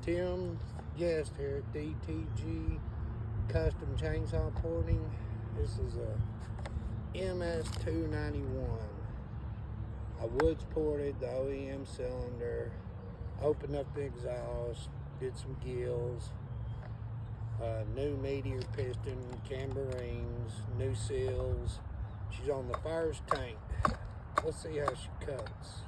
Tim Guest here at DTG Custom Chainsaw Porting. This is a MS291. I woods ported the OEM cylinder, opened up the exhaust, did some gills, new meteor piston, camber rings, new seals. She's on the first tank. Let's see how she cuts.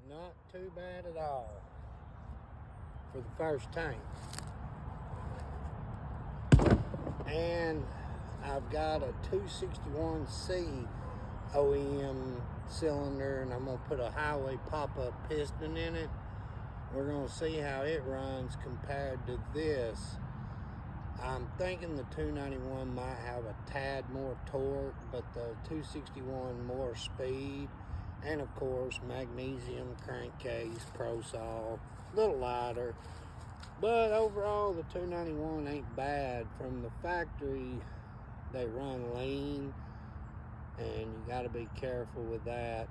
Not too bad at all for the first tank. And I've got a 261C OEM cylinder, and I'm going to put a highway pop-up piston in it. We're going to see how it runs compared to this. I'm thinking the 291 might have a tad more torque, but the 261 more speed. And of course, magnesium crankcase, pro saw, a little lighter. But overall, the 291 ain't bad. From the factory, they run lean, and you gotta be careful with that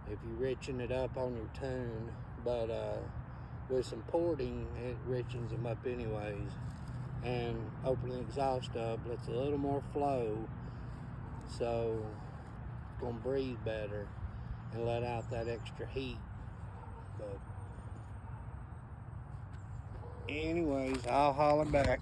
if you're riching it up on your tune. But with some porting, it richens them up anyways. And opening the exhaust up lets a little more flow, so gonna breathe better and let out that extra heat. But anyways, I'll holler back.